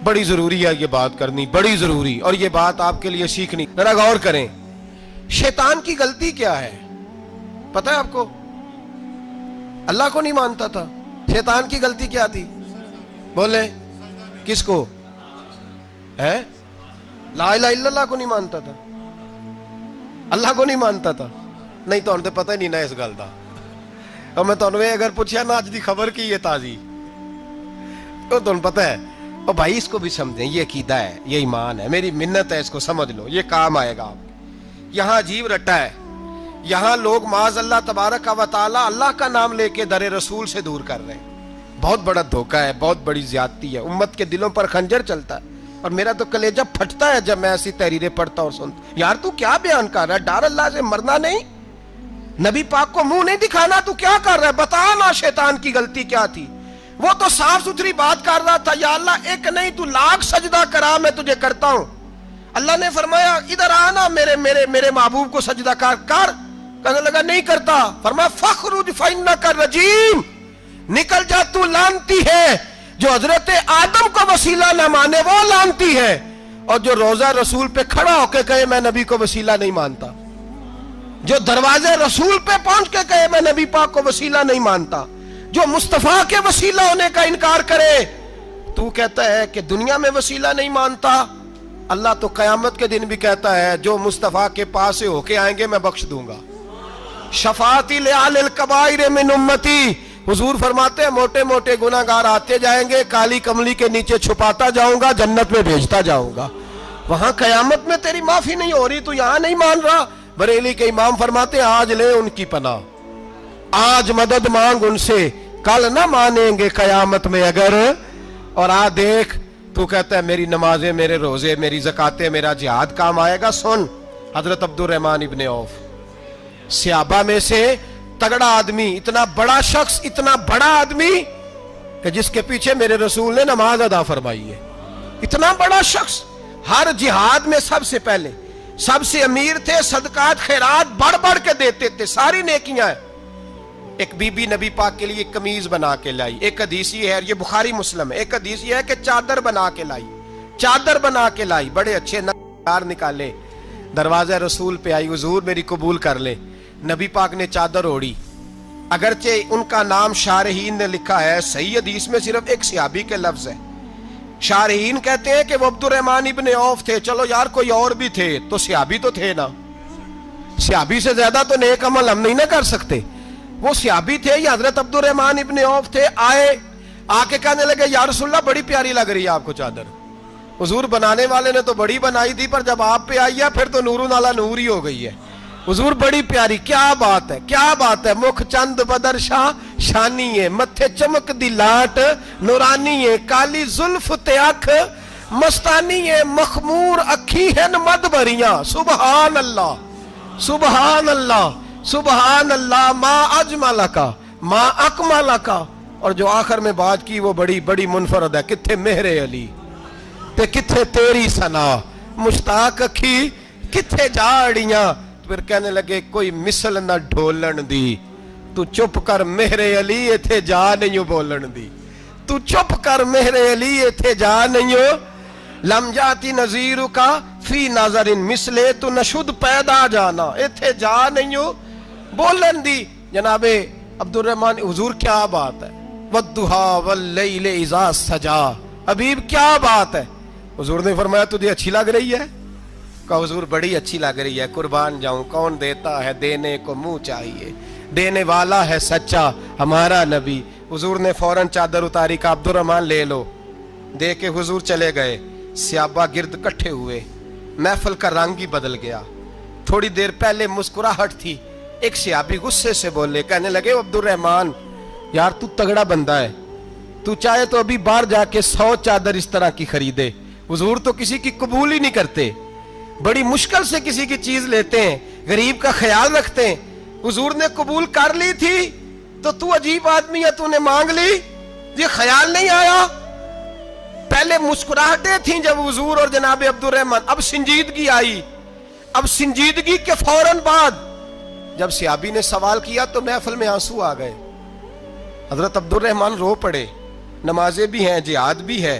بڑی ضروری ہے یہ بات کرنی، بڑی ضروری، اور یہ بات آپ کے لیے سیکھنی. ذرا غور کریں، شیطان کی غلطی کیا ہے پتہ ہے آپ کو؟ اللہ کو نہیں مانتا تھا. شیطان کی غلطی کیا تھی؟ بولے کس کو؟ ہے لا الہ الا اللہ کو نہیں مانتا تھا، اللہ کو نہیں مانتا تھا. نہیں تو انہیں پتہ ہی نہیں نا اس گل دا. اور میں تمہیں اگر پوچھا نا اج دی خبر کی یہ تازی تو تمہیں پتہ ہے. اور بھائی اس کو بھی سمجھیں، یہ عقیدہ ہے، یہ ایمان ہے، میری منت ہے، اس کو سمجھ لو، یہ کام آئے گا. آپ یہاں عجیب رٹا ہے، یہاں لوگ معاذ اللہ تبارک و تعالی اللہ کا نام لے کے در رسول سے دور کر رہے ہیں. بہت بڑا دھوکہ ہے، بہت بڑی زیادتی ہے. امت کے دلوں پر خنجر چلتا ہے. اور میرا تو کلیجہ پھٹتا ہے جب میں ایسی تحریریں پڑھتا اور سنتا. یار تو کیا بیان کر رہا ہے؟ ڈر اللہ سے مرنا نہیں، نبی پاک کو منہ نہیں دکھانا، تو کیا کر رہا ہے؟ بتا نا شیطان کی غلطی کیا تھی. وہ تو صاف ستھری بات کر رہا تھا، یا اللہ ایک نہیں تو لاکھ سجدہ کرا میں تجھے کرتا ہوں. اللہ نے فرمایا ادھر آنا، میرے محبوب کو سجدہ کر. کہنے لگا نہیں کرتا. فرمایا فخرج فإنک رجیم، نکل جا تو لعنتی ہے. جو حضرت آدم کو وسیلہ نہ مانے وہ لعنتی ہے، اور جو روضہ رسول پہ کھڑا ہو کے کہے میں نبی کو وسیلہ نہیں مانتا، جو دروازے رسول پہ پہنچ کے کہے میں نبی پاک کو وسیلہ نہیں مانتا، جو مصطفیٰ کے وسیلہ ہونے کا انکار کرے. تو کہتا ہے کہ دنیا میں وسیلہ نہیں مانتا. اللہ تو قیامت کے دن بھی کہتا ہے جو مصطفیٰ کے پاس سے ہو کے آئیں گے میں بخش دوں گا. شفاعتی لآل الکبائر من امتی. حضور فرماتے ہیں موٹے موٹے گناہگار آتے جائیں گے، کالی کملی کے نیچے چھپاتا جاؤں گا، جنت میں بھیجتا جاؤں گا. وہاں قیامت میں تیری معافی نہیں ہو رہی، تو یہاں نہیں مان رہا. بریلی کے امام فرماتے ہیں آج لے ان کی پناہ، آج مدد مانگ ان سے، کل نہ مانیں گے قیامت میں اگر. اور دیکھ تو کہتا ہے میری نمازیں، میرے روزے، میری زکاتیں، میرا جہاد کام آئے گا. سن حضرت عبد الرحمن ابن عوف صحابہ میں سے تگڑا آدمی، اتنا بڑا شخص، اتنا بڑا آدمی کہ جس کے پیچھے میرے رسول نے نماز ادا فرمائی ہے. اتنا بڑا شخص ہر جہاد میں سب سے پہلے، سب سے امیر تھے، صدقات خیرات بڑھ بڑھ کے دیتے تھے، ساری نیکیاں ہیں. ایک بی بی نبی پاک کے لیے قمیض بنا کے لائی. ایک حدیث یہ ہے، یہ بخاری مسلم ہے، ایک حدیث یہ ہے کہ چادر بنا کے لائی، چادر بنا کے لائی، بڑے اچھے نگار نکالے، دروازہ رسول پہ آئی، حضور میری قبول کر لے. نبی پاک نے چادر اوڑی. اگرچہ ان کا نام شارحین نے لکھا ہے، صحیح حدیث میں صرف ایک صحابی کے لفظ ہے. شارحین کہتے ہیں کہ وہ عبد الرحمن ابن عوف تھے. چلو یار کوئی اور بھی تھے تو صحابی تو تھے نا، صحابی سے زیادہ تو نیک عمل ہم نہیں نہ کر سکتے. وہ صحابی تھے یا حضرت عبد الرحمن ابن عوف تھے. آئے، آ کے کہنے لگے یا رسول اللہ بڑی پیاری لگ رہی ہے آپ کو چادر. حضور بنانے والے نے تو بڑی بنائی تھی، پر جب آپ پہ آئی ہے پھر تو نورن علی نور ہی ہو گئی ہے. حضور بڑی پیاری، کیا بات ہے، کیا بات ہے. مکھ چند بدر شاہ شانی ہے، متھے چمک دی لاٹ نورانی ہے، کالی زلف تے اکھ مستانی ہے، مخمور اکھی ہیں مد بھریاں. سبحان اللہ، سبحان اللہ، سبحان اللہ. ما اجمل کا، ما اکمل کا. اور جو آخر میں بات کی وہ بڑی بڑی منفرد ہے، کتھے مہر علی تے کتھے تیری ثنا، مشتاق اکھی کتھے جاڑیاں. پھر کہنے لگے کوئی مثل نہ ڈھولن دی، تو چپ کر مہر علی ایتھے جا نہیں بولن دی، تو چپ کر مہر علی ایتھے جا نہیں. لم جاتی نظیر کا فی نظر مثلے، تو نشد پیدا جانا ایتھے جا نہیں بولن دی. جناب عبد الرحمن، حضور کیا بات ہے. والضحیٰ واللیل اذا سجا. حبیب کیا بات ہے. حضور نے فرمایا تجھے اچھی لگ رہی ہے؟ کہا حضور بڑی اچھی لگ رہی ہے، قربان جاؤں. کون دیتا ہے دینے کو منہ چاہیے، دینے والا ہے سچا ہمارا نبی. حضور نے فوراً چادر اتاری، کا عبد الرحمن لے لو. دے کے حضور چلے گئے. صحابہ گرد کٹھے ہوئے، محفل کا رنگ ہی بدل گیا. تھوڑی دیر پہلے مسکراہٹ تھی. ایک صحابی غصے سے بولے، کہنے لگے عبد الرحمن یار تو تگڑا بندہ ہے، تو چاہے تو ابھی باہر جا کے 100 چادر اس طرح کی خریدے. حضور تو کسی کی قبول ہی نہیں کرتے، بڑی مشکل سے کسی کی چیز لیتے ہیں، غریب کا خیال رکھتے ہیں. حضور نے قبول کر لی تھی تو تو عجیب آدمی ہے، تو نے مانگ لی، یہ خیال نہیں آیا. پہلے مسکراہٹیں تھیں جب حضور اور جناب عبد الرحمن، اب سنجیدگی آئی. اب سنجیدگی کے فوراً بعد جب صحابی نے سوال کیا تو محفل میں آنسو آ گئے. حضرت عبد الرحمن رو پڑے. نمازیں بھی ہیں، جہاد بھی ہے،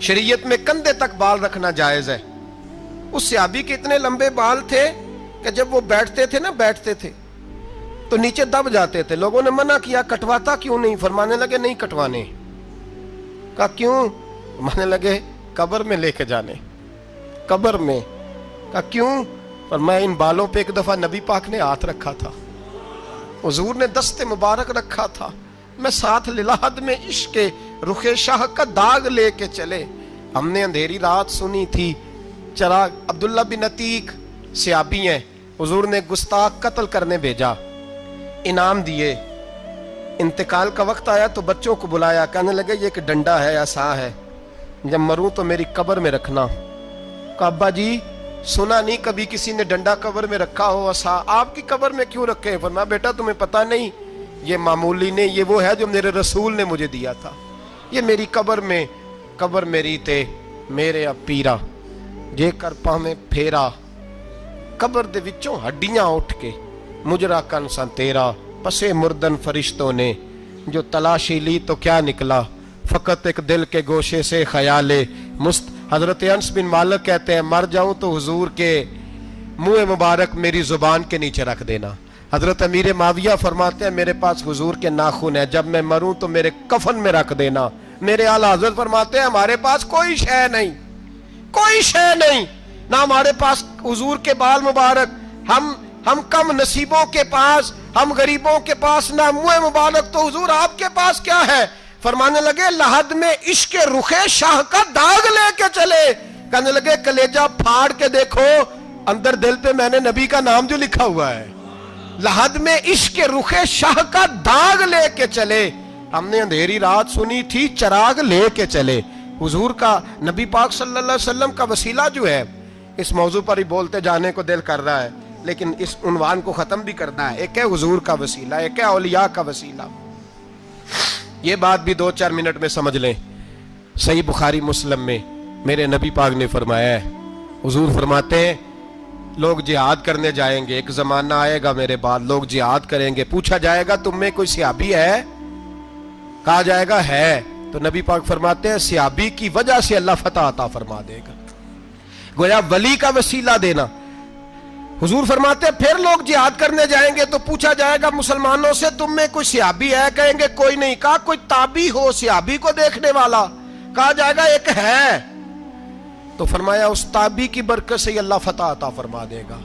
شریعت میں کندھے تک بال رکھنا جائز ہے. اس صحابی کے اتنے لمبے بال تھے کہ جب وہ بیٹھتے تھے تو نیچے دب جاتے تھے. لوگوں نے منع کیا, کٹواتا کیوں نہیں؟ فرمانے لگے نہیں کٹوانے. کہا کیوں؟ فرمانے لگے قبر میں لے کے جانے. قبر میں. کہا کیوں؟ فرمایا ان بالوں پہ ایک دفعہ نبی پاک نے ہاتھ رکھا تھا, حضور نے دست مبارک رکھا تھا, میں ساتھ للحد میں عشق کے رخ شاہ کا داغ لے کے چلے. ہم نے اندھیری رات سنی تھی چراغ. عبداللہ بن عتیق صحابی ہیں, حضور نے گستاخ قتل کرنے بھیجا, انعام دیے. انتقال کا وقت آیا تو بچوں کو بلایا, کہنے لگے یہ ایک ڈنڈا ہے, عصا ہے, جب مروں تو میری قبر میں رکھنا. کہا ابا جی سنا نہیں کبھی کسی نے ڈنڈا قبر میں رکھا ہو, عصا آپ کی قبر میں کیوں رکھے؟ فرمایا بیٹا تمہیں پتہ نہیں, یہ معمولی نہیں, یہ وہ ہے جو میرے رسول نے مجھے دیا تھا. یہ میری قبر میں, قبر میری تے میرے اب پیرا جے کر پاویں پھیرا, قبر دے وچوں ہڈیاں اٹھ کے مجرا کن سن تیرا. پسے مردن فرشتوں نے جو تلاشی لی تو کیا نکلا, فقط ایک دل کے گوشے سے خیال مست. حضرت انس بن مالک کہتے ہیں مر جاؤں تو حضور کے منہ مبارک میری زبان کے نیچے رکھ دینا. حضرت امیر معاویہ فرماتے ہیں میرے پاس حضور کے ناخن ہے, جب میں مروں تو میرے کفن میں رکھ دینا. میرے اعلیٰ حضرت فرماتے ہیں ہمارے پاس کوئی شے نہیں, کوئی شے نہیں, نہ ہمارے پاس حضور کے بال مبارک. ہم کم نصیبوں کے پاس, ہم غریبوں کے پاس نہ منہ مبارک, تو حضور آپ کے پاس کیا ہے؟ فرمانے لگے لحد میں عشق رخ شاہ کا داغ لے کے چلے. کہنے لگے کلیجہ پھاڑ کے دیکھو اندر دل پہ میں نے نبی کا نام جو لکھا ہوا ہے. لحد میں عشق رخ شاہ کا داغ لے کے چلے. ہم نے اندھیری رات سنی تھی چراغ لے کے چلے. حضور کا, نبی پاک صلی اللہ علیہ وسلم کا وسیلہ جو ہے, اس موضوع پر ہی بولتے جانے کو دل کر رہا ہے, لیکن اس عنوان کو ختم بھی کرنا ہے. ایک ہے حضور کا وسیلہ, ایک ہے اولیاء کا وسیلہ. یہ بات بھی 2-4 منٹ میں سمجھ لیں. صحیح بخاری مسلم میں میرے نبی پاک نے فرمایا ہے, حضور فرماتے ہیں لوگ جہاد کرنے جائیں گے, ایک زمانہ آئے گا میرے بعد لوگ جہاد کریں گے, پوچھا جائے گا تم میں کوئی صحابی ہے؟ کہا جائے گا ہے, تو نبی پاک فرماتے ہیں صحابی کی وجہ سے اللہ فتح عطا فرما دے گا. گویا ولی کا وسیلہ دینا. حضور فرماتے ہیں پھر لوگ جہاد کرنے جائیں گے تو پوچھا جائے گا مسلمانوں سے تم میں کوئی صحابی ہے؟ کہیں گے کوئی نہیں. کہا کوئی تابعی ہو صحابی کو دیکھنے والا؟ کہا جائے گا ایک ہے. تو فرمایا اس تابعی کی برکت سے اللہ فتح عطا فرما دے گا.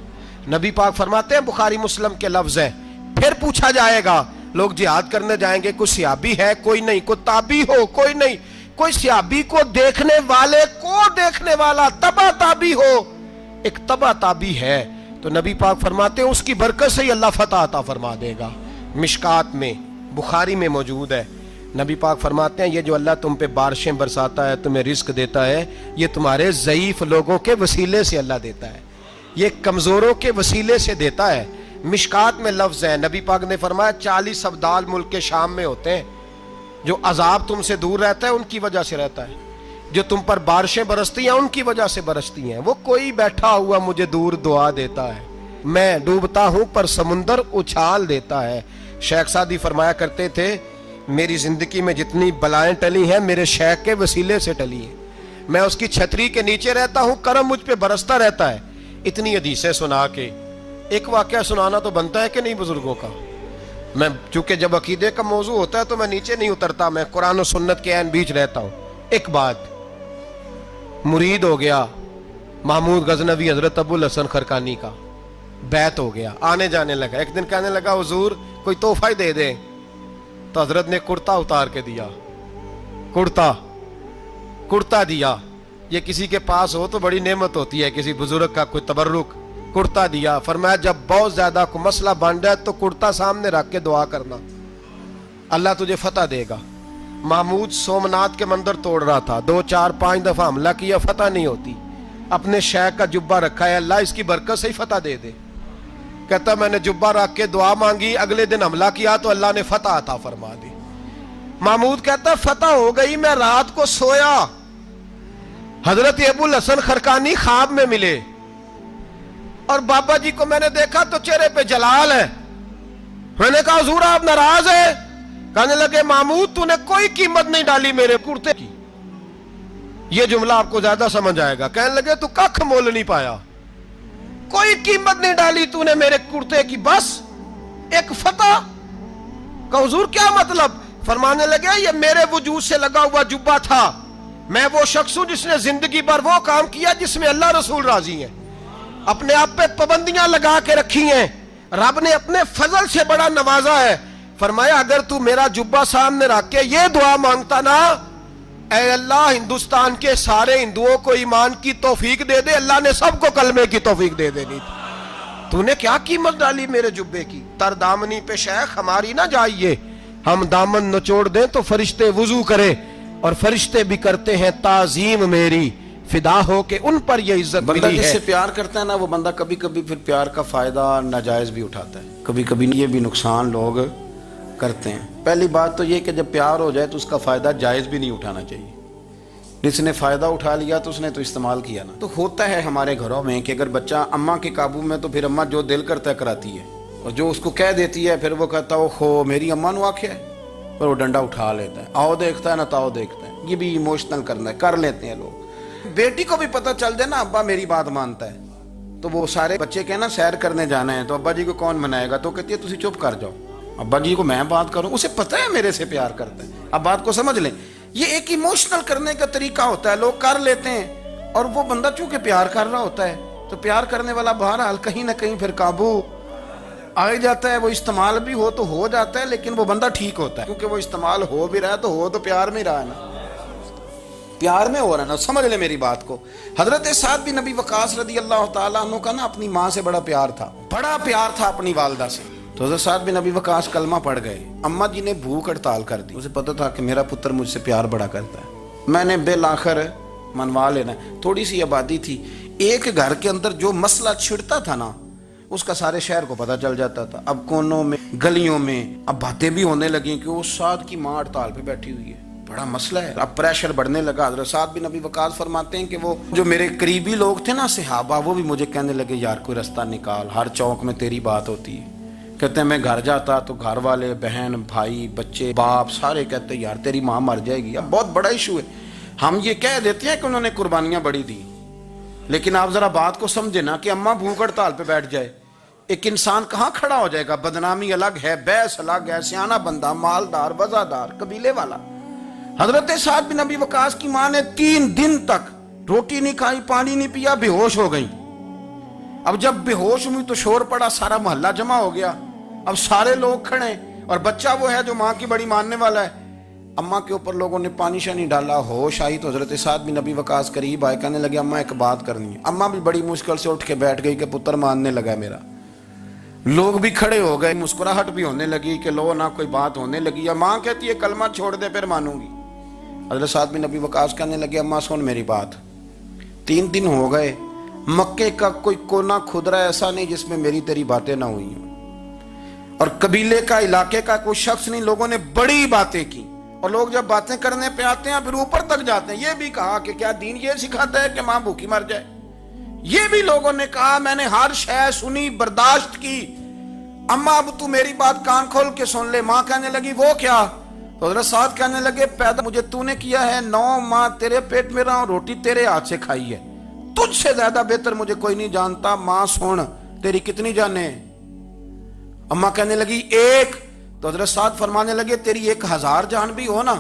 نبی پاک فرماتے ہیں بخاری مسلم کے لفظ ہیں, پھر پوچھا جائے گا لوگ جہاد کرنے جائیں گے کوئی صحابی ہے؟ کوئی نہیں. کوئی تابعی ہو؟ کوئی نہیں. کوئی صحابی کو دیکھنے والے کو دیکھنے والا تبع تابعی ہو؟ ایک تبع تابعی ہے. تو نبی پاک فرماتے ہیں اس کی برکت سے ہی اللہ فتح عطا فرما دے گا. مشکات میں بخاری میں موجود ہے, نبی پاک فرماتے ہیں یہ جو اللہ تم پہ بارشیں برساتا ہے, تمہیں رزق دیتا ہے, یہ تمہارے ضعیف لوگوں کے وسیلے سے اللہ دیتا ہے, یہ کمزوروں کے وسیلے سے دیتا ہے. مشکات میں لفظ ہے, نبی پاک نے فرمایا 40 ابدال ملک کے شام میں ہوتے ہیں, جو عذاب تم سے دور رہتا ہے ان کی وجہ سے رہتا ہے, جو تم پر بارشیں برستی ہیں ان کی وجہ سے برستی ہیں. وہ کوئی بیٹھا ہوا مجھے دور دعا دیتا ہے, میں ڈوبتا ہوں پر سمندر اچھال دیتا ہے. شیخ سعدی فرمایا کرتے تھے میری زندگی میں جتنی بلائیں ٹلی ہیں میرے شیخ کے وسیلے سے ٹلی ہیں. میں اس کی چھتری کے نیچے رہتا ہوں, کرم مجھ پہ برستا رہتا ہے. اتنی حدیثیں سنا کے ایک واقعہ سنانا تو بنتا ہے کہ نہیں بزرگوں کا. میں چونکہ جب عقیدے کا موضوع ہوتا ہے تو میں نیچے نہیں اترتا, میں قرآن و سنت کے عین بیچ رہتا ہوں. ایک بات, مرید ہو گیا محمود غزنوی حضرت ابو الحسن خرقانی کا, بیعت ہو گیا, آنے جانے لگا. ایک دن کہنے لگا حضور کوئی تحفہ ہی دے دیں, تو حضرت نے کرتا اتار کے دیا, کرتا دیا. یہ کسی کے پاس ہو تو بڑی نعمت ہوتی ہے, کسی بزرگ کا کوئی تبرک, کرتا دیا. فرمایا جب بہت زیادہ کو مسئلہ بن جائے تو کرتا سامنے رکھ کے دعا کرنا, اللہ تجھے فتح دے گا. محمود سومنات کے مندر توڑ رہا تھا, 2-4-5 دفعہ حملہ کیا, فتح نہیں ہوتی. اپنے شیخ کا جبہ رکھا ہے, اللہ اس کی برکت سے ہی فتح دے دے. کہتا میں نے جبہ رکھ کے دعا مانگی, اگلے دن حملہ کیا تو اللہ نے فتح عطا فرما دی. محمود کہتا فتح ہو گئی, میں رات کو سویا, حضرت ابو الحسن خرقانی خواب میں ملے, اور بابا جی کو میں نے دیکھا تو چہرے پہ جلال ہے. میں نے کہا حضور آپ ناراض ہیں؟ کہنے لگے محمود تو نے کوئی قیمت نہیں ڈالی میرے کرتے کی, یہ جملہ آپ کو زیادہ سمجھ آئے گا. کہنے لگے تو کخ مول نہیں پایا, کوئی قیمت نہیں ڈالی تو نے میرے کرتے کی, بس ایک فتح. کہ حضور کیا مطلب؟ فرمانے لگے یہ میرے وجود سے لگا ہوا جبہ تھا, میں وہ شخص ہوں جس نے زندگی بھر وہ کام کیا جس میں اللہ رسول راضی ہیں, اپنے آپ پہ پابندیاں لگا کے رکھی ہیں, رب نے اپنے فضل سے بڑا نوازا ہے. فرمایا اگر تو میرا جبہ سامنے رکھ کے یہ دعا مانگتا نا, اے اللہ ہندوستان کے سارے ہندوؤں کو ایمان کی توفیق دے دے, اللہ نے سب کو کلمے کی توفیق دے دینی تھی. تو نے کیا قیمت ڈالی میرے جبے کی؟ تر دامنی پہ شیخ ہماری نہ جائیے, ہم دامن نچوڑ دیں تو فرشتے وضو کرے, اور فرشتے بھی کرتے ہیں تعظیم میری, فدا ہو کہ ان پر یہ عزت ملی ہے. بندہ جس سے پیار کرتا ہے نا, وہ بندہ کبھی کبھی پھر پیار کا فائدہ ناجائز بھی اٹھاتا ہے, کبھی کبھی یہ بھی نقصان لوگ کرتے ہیں. پہلی بات تو یہ کہ جب پیار ہو جائے تو اس کا فائدہ جائز بھی نہیں اٹھانا چاہیے. جس نے فائدہ اٹھا لیا تو اس نے تو استعمال کیا نا. تو ہوتا ہے ہمارے گھروں میں کہ اگر بچہ اماں کے قابو میں تو پھر اماں جو دل کرتا ہے کراتی ہے, اور جو اس کو کہہ دیتی ہے پھر وہ کہتا ہے خو میری اماں نو آکھیا ہے, اور وہ ڈنڈا اٹھا لیتا ہے, آؤ دیکھتا ہے نہ تاؤ دیکھتا ہے. یہ بھی ایموشنل کرنا ہے, کر لیتے ہیں لوگ. بیٹی کو بھی پتہ چل جائے نا ابا میری بات مانتا ہے, تو وہ سارے بچے کہنا سیر کرنے جانا ہے, تو ابا جی کو کون منائے گا؟ تو کہتی ہے تسی چپ کر جاؤ, ابا جی کو میں بات کروں, اسے پتہ ہے میرے سے پیار کرتا ہے. اب بات کو سمجھ لیں, یہ ایک ایموشنل کرنے کا طریقہ ہوتا ہے, لوگ کر لیتے ہیں, اور وہ بندہ چونکہ پیار کر رہا ہوتا ہے تو پیار کرنے والا بہرحال کہیں نہ کہیں پھر قابو آ جاتا ہے. وہ استعمال بھی ہو تو ہو جاتا ہے, لیکن وہ بندہ ٹھیک ہوتا ہے, کیونکہ وہ استعمال ہو بھی رہا ہے تو ہو تو پیار میں رہا ہے نا, پیار میں ہو رہا ہے نا. سمجھ لے میری بات کو. حضرت سعد بن ابی وقاص رضی اللہ تعالیٰ عنہ کا نا اپنی ماں سے بڑا پیار تھا, بڑا پیار تھا اپنی والدہ سے. تو حضرت سعد بن ابی وقاص کلمہ پڑھ گئے, اماں جی نے بھوک ہڑتال کر دی. اسے پتہ تھا کہ میرا پتر مجھ سے پیار بڑا کرتا ہے, میں نے بالآخر منوا لینا. تھوڑی سی آبادی تھی, ایک گھر کے اندر جو مسئلہ چھڑتا تھا نا اس کا سارے شہر کو پتہ چل جاتا تھا. اب کونوں میں گلیوں میں اب باتیں بھی ہونے لگیں کہ وہ سعد کی ماں ہڑتال پہ بیٹھی ہوئی ہے, بڑا مسئلہ ہے. اب پریشر بڑھنے لگا. حضرت سعد بن ابی وقاص فرماتے ہیں کہ وہ جو میرے قریبی لوگ تھے نا صحابہ, وہ بھی مجھے کہنے لگے یار کوئی رستہ نکال, ہر چوک میں تیری بات ہوتی ہے. کہتے ہیں میں گھر جاتا تو گھر والے بہن بھائی بچے باپ سارے کہتے ہیں یار تیری ماں مر جائے گی. اب بہت بڑا ایشو ہے. ہم یہ کہہ دیتے ہیں کہ انہوں نے قربانیاں بڑی دی, لیکن آپ ذرا بات کو سمجھے نا کہ اماں بھوک ہڑتال پہ بیٹھ جائے, ایک انسان کہاں کھڑا ہو جائے گا؟ بدنامی الگ ہے, بحث الگ ہے, سیانہ بندہ مالدار وزادار قبیلے والا. حضرت سعد بن ابی وقاص کی ماں نے 3 دن تک روٹی نہیں کھائی, پانی نہیں پیا, بے ہوش ہو گئی. اب جب بے ہوش ہوئی تو شور پڑا, سارا محلہ جمع ہو گیا. اب سارے لوگ کھڑے, اور بچہ وہ ہے جو ماں کی بڑی ماننے والا ہے. اماں کے اوپر لوگوں نے پانی شانی ڈالا, ہوش آئی تو حضرت سعد بن ابی وقاص قریب آئے, کہنے لگے اماں ایک بات کرنی ہے. اماں بھی بڑی مشکل سے اٹھ کے بیٹھ گئی کہ پتر ماننے لگا ہے میرا. لوگ بھی کھڑے ہو گئے, مسکراہٹ بھی ہونے لگی کہ لو نہ کوئی بات ہونے لگی. ماں کہتی ہے کلمہ چھوڑ دے پھر مانوں گی. حضرت سعد بن ابی وقاص کہنے لگے اماں سن میری بات, 3 دن ہو گئے, مکے کا کوئی کونا کھدرا ایسا نہیں جس میں میری تیری باتیں نہ ہوئی ہوں, اور قبیلے کا علاقے کا کوئی شخص نہیں, لوگوں نے بڑی باتیں کی. اور لوگ جب باتیں کرنے پہ آتے ہیں پھر اوپر تک جاتے ہیں. یہ بھی کہا کہ کیا دین یہ سکھاتا ہے کہ ماں بھوکی مر جائے؟ یہ بھی لوگوں نے کہا میں نے ہر شے سنی برداشت کی, اماں اب تو میری بات کان کھول کے سن لے. ماں کہنے لگی وہ کیا؟ تو حضرت سعد کہنے لگے پیدا مجھے تو نے کیا ہے, 9 ماہ تیرے پیٹ میں رہا ہوں, روٹی تیرے ہاتھ سے کھائی ہے, تجھ سے زیادہ بہتر مجھے کوئی نہیں جانتا. ماں سن تیری کتنی جانے؟ اماں کہنے لگی 1. تو حضرت سعد فرمانے لگے تیری 1000 جان بھی ہو نا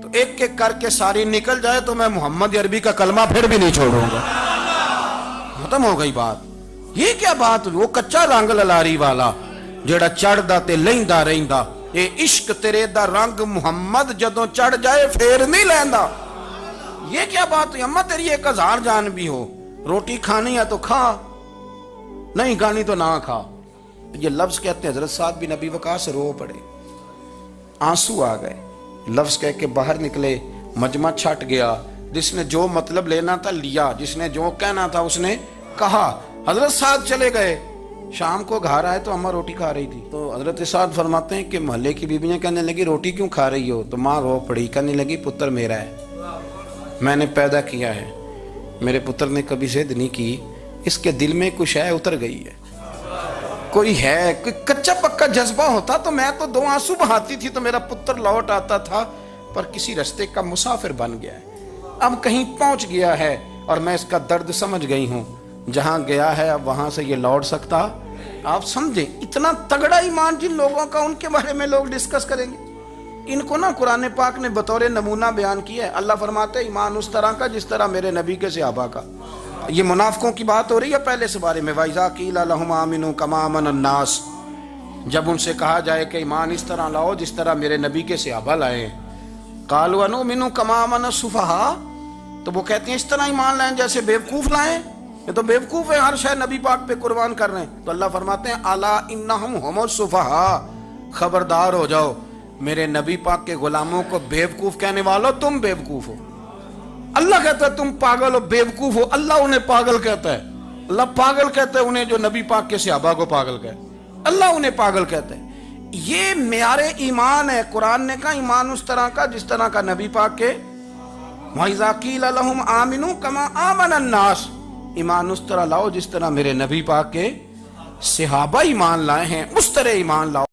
تو ایک ایک کر کے ساری نکل جائے تو میں محمد عربی کا کلمہ پھر بھی نہیں چھوڑوں گا. ختم ہو گئی بات. یہ کیا بات ہوئی؟ وہ کچا رنگ للاری والا جڑا چڑھدا تے لیندا رہندا, اے عشق تیرے دا رنگ محمد جدوں چڑھ جائے پھر نہیں لیندا. یہ کیا بات ہوئی؟ اماں تیری 1000 جان بھی ہو, روٹی کھانی ہے تو کھا, نہیں کھانی تو نہ کھا. یہ لفظ کہتے ہیں حضرت سعد بن ابی وقاص رو پڑے, آنسو آ گئے. لفظ کہہ کے باہر نکلے, مجمع چھٹ گیا. جس نے جو مطلب لینا تھا لیا, جس نے جو کہنا تھا اس نے کہا. حضرت سعد چلے گئے. شام کو گھر آئے تو اماں روٹی کھا رہی تھی. تو حضرت سعد فرماتے ہیں کہ محلے کی بیویاں کہنے لگی روٹی کیوں کھا رہی ہو؟ تو ماں رو پڑی, کہنے لگی پتر میرا ہے, میں نے پیدا کیا ہے, میرے پتر نے کبھی ضد نہیں کی, اس کے دل میں کچھ ہے اتر گئی ہے, کوئی ہے, کوئی کچا پکا جذبہ ہوتا تو میں تو 2 آنسو بہاتی تھی تو میرا پتر لوٹ آتا تھا, پر کسی رستے کا مسافر بن گیا ہے. اب کہیں پہنچ گیا ہے اور میں اس کا درد سمجھ گئی ہوں، جہاں گیا ہے اب وہاں سے یہ لوٹ سکتا۔ آپ سمجھیں اتنا تگڑا ایمان جن لوگوں کا، ان کے بارے میں لوگ ڈسکس کریں گے۔ ان کو نا قرآن پاک نے بطور نمونہ بیان کیا ہے۔ اللہ فرماتے ہیں ایمان اس طرح کا جس طرح میرے نبی کے صحابہ کا۔ یہ منافقوں کی بات ہو رہی ہے پہلے سے بارے میں، وَإِذَا قِيلَ لَهُمْ آمِنُوا كَمَا آمَنَ النَّاسُ، جب ان سے کہا جائے کہ ایمان اس طرح لاؤ جس طرح میرے نبی کے صحابہ لائے ہیں، قَالُوا أَنُؤْمِنُ كَمَا آمَنَ السُّفَهَاءُ، تو وہ کہتے ہیں اس طرح ایمان لائیں جیسے بیوقوف لائیں، یہ تو بیوقوف ہے، ہر شے نبی پاک پہ قربان کر رہے ہیں۔ تو اللہ فرماتے ہیں الا انہم هم السفہاء، خبردار ہو جاؤ میرے نبی پاک کے غلاموں کو بیوقوف کہنے والو تم بیوقوف ہو۔ اللہ کہتا ہے تم پاگل ہو، بیوقوف ہو، اللہ انہیں پاگل کہتا ہے۔ اللہ پاگل کہتا ہے انہیں جو نبی پاک کے صحابہ کو پاگل کہے، اللہ انہیں پاگل کہتا ہے۔ یہ معیار ایمان ہے۔ قرآن نے کہا ایمان اس طرح کا جس طرح کا نبی پاک کے، وَإِذَا قِيلَ لَهُمْ آمِنُوا كَمَا آمَنَ النَّاسُ، ایمان اس طرح لاؤ جس طرح میرے نبی پاک کے صحابہ ایمان لائے ہیں، اس طرح ایمان لاؤ۔